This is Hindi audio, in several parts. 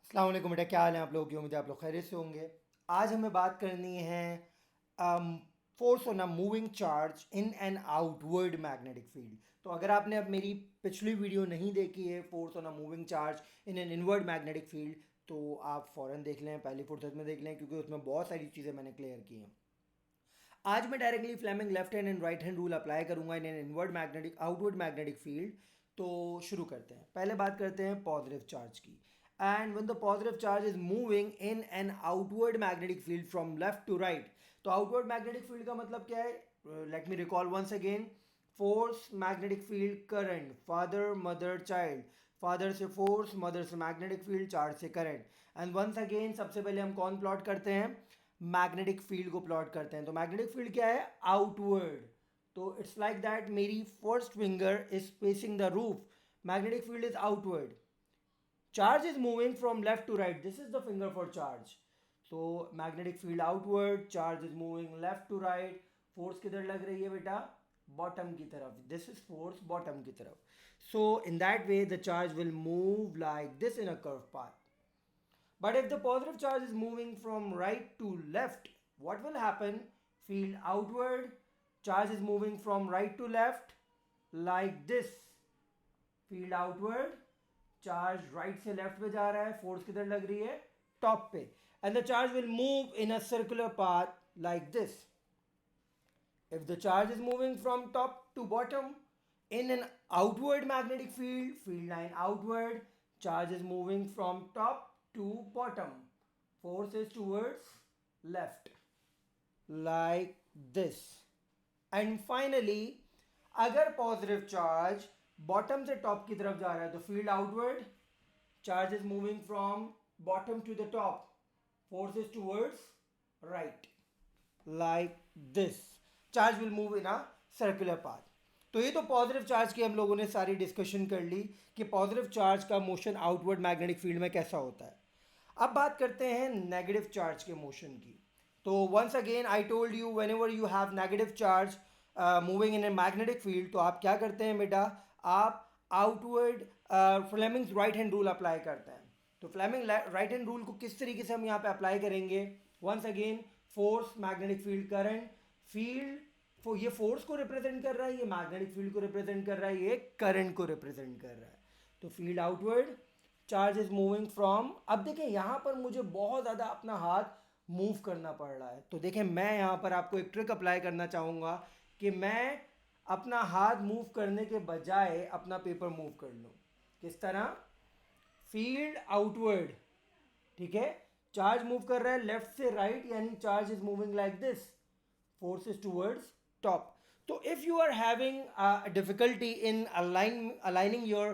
अस्सलाम वालेकुम बेटा, क्या हाल है आप लोगों की। उम्मीद है आप लोग खैरियत से होंगे। आज हमें बात करनी है force on a moving charge in and outward magnetic field. तो अगर आपने अब मेरी पिछली वीडियो नहीं देखी है force on a moving charge in an inward magnetic field, तो आप फ़ौरन देख लें, पहली फुर्सत में देख लें, क्योंकि उसमें बहुत सारी चीज़ें मैंने क्लियर की हैं। आज मैं directly Fleming left hand and right hand rule apply करूंगा in an inward magnetic outward magnetic field. तो शुरू करते हैं। पहले बात करते हैं पॉजिटिव चार्ज की। And when the positive charge is moving in an outward magnetic field from left to right. तो आउटवर्ड मैग्नेटिक फील्ड का मतलब क्या है? Let me recall once again. Force, magnetic field, current, father mother child. Father से फोर्स, मदर से मैग्नेटिक फील्ड, चार्ज से करंट। एंड वंस अगेन सबसे पहले हम कौन प्लॉट करते हैं? मैग्नेटिक फील्ड को प्लॉट करते हैं। तो मैग्नेटिक फील्ड क्या है? आउटवर्ड। तो इट्स लाइक दैट मेरी first finger is facing the roof, magnetic field is outward, charge is moving from left to right, this is the finger for charge. तो magnetic field outward, charge is moving left to right. Force किधर लग रही है बेटा? बॉटम की तरफ, दिस इज फोर्स बॉटम की तरफ। So in that way the charge will move like this in a curve path. But if the positive charge is moving from right to left, what will happen? Field outward, charge is moving from right to left like this. Field outward, charge right से left पे जा रहा है, force किधर लग रही है? Top पे. And the charge will move in a circular path like this. If the charge is moving from top to bottom in an outward magnetic field, field line outward, charge is moving from top to bottom. Force is towards left, like this. And finally, अगर पॉजिटिव चार्ज बॉटम से टॉप की तरफ जा रहा है तो field outward, charge is moving from bottom to the top, force is towards right, like this. Charge will move in a circular path. तो ये तो पॉजिटिव चार्ज की हम लोगों ने सारी डिस्कशन कर ली कि पॉजिटिव चार्ज का मोशन आउटवर्ड मैग्नेटिक फील्ड में कैसा होता है. अब बात करते हैं नेगेटिव चार्ज के मोशन की. तो once again I told you, whenever you have negative charge moving in a magnetic field, तो आप क्या करते हैं बेटा? आप outward Fleming's right hand rule apply करते हैं. तो फ्लेमिंग राइट हैंड रूल को किस तरीके से हम यहाँ पे अप्लाई करेंगे? Once again, force, magnetic field, current. Field ये फोर्स को रिप्रेजेंट कर रहा है, ये मैग्नेटिक फील्ड को रिप्रेजेंट कर रहा है, ये करंट को रिप्रेजेंट कर रहा है. तो field outward, charge is moving from. अब देखें यहाँ पर मुझे बहुत ज़्यादा अपना हाथ मूव करना पड़ रहा है. तो देखें मैं यहाँ पर आपको एक ट्रिक अप्लाई करना चाहूँगा कि मैं अपना हाथ मूव करने के बजाय अपना पेपर मूव कर लूँ. किस तरह? फील्ड आउटवर्ड, ठीक है, चार्ज मूव कर रहा है लेफ्ट से राइट, यानी charge is moving like this, force is towards top. So if you are having a difficulty in aligning your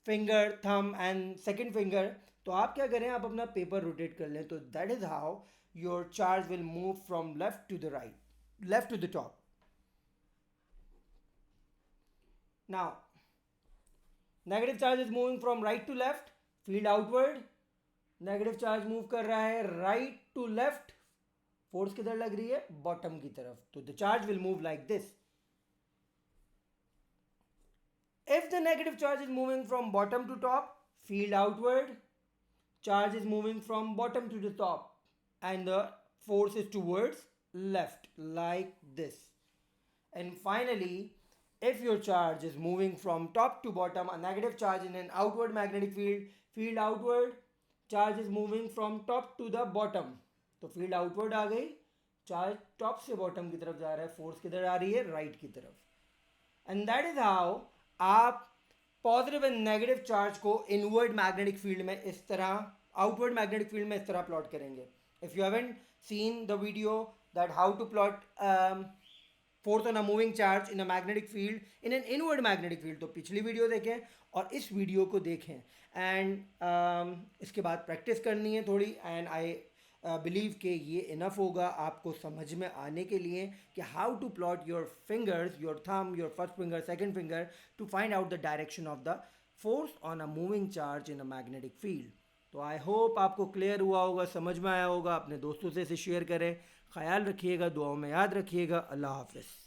finger, thumb and second finger, तो आप क्या करें? आप अपना पेपर रोटेट कर लें. तो that is how your charge will move from left to the right, left to the top. Now negative charge is moving from right to left, field outward. Negative charge move कर रहा है राइट टू लेफ्ट, फोर्स किधर लग रही है? बॉटम की तरफ. तो the charge will move like this. If the negative charge is moving from bottom to top, field outward, charge is moving from bottom to the top and the force is towards left like this. And finally, if your charge is moving from top to bottom, a negative charge in an outward magnetic field, field outward, charge is moving from top to the bottom. तो फील्ड आउटवर्ड आ गई, चार्ज टॉप से बॉटम की तरफ जा रहा है, फोर्स किधर आ रही है? राइट की तरफ. एंड दैट इज हाउ आप पॉजिटिव एंड नेगेटिव चार्ज को इनवर्ड मैग्नेटिक फील्ड में इस तरह, आउटवर्ड मैग्नेटिक फील्ड में इस तरह प्लॉट करेंगे. If you haven't seen the video that how to plot force on a moving charge in a magnetic field in an inward magnetic field, तो पिछली वीडियो देखें और इस वीडियो को देखें. एंड इसके बाद प्रैक्टिस करनी है थोड़ी. एंड आई बिलीव कि ये इनफ होगा आपको समझ में आने के लिए कि how to plot your fingers, your thumb, your first finger, second finger, to find out the direction of the force on a moving charge in a magnetic field. तो आई होप आपको क्लियर हुआ होगा, समझ में आया होगा. अपने दोस्तों से इसे शेयर करें. ख्याल रखिएगा, दुआओं में याद रखिएगा. अल्लाह हाफिज़.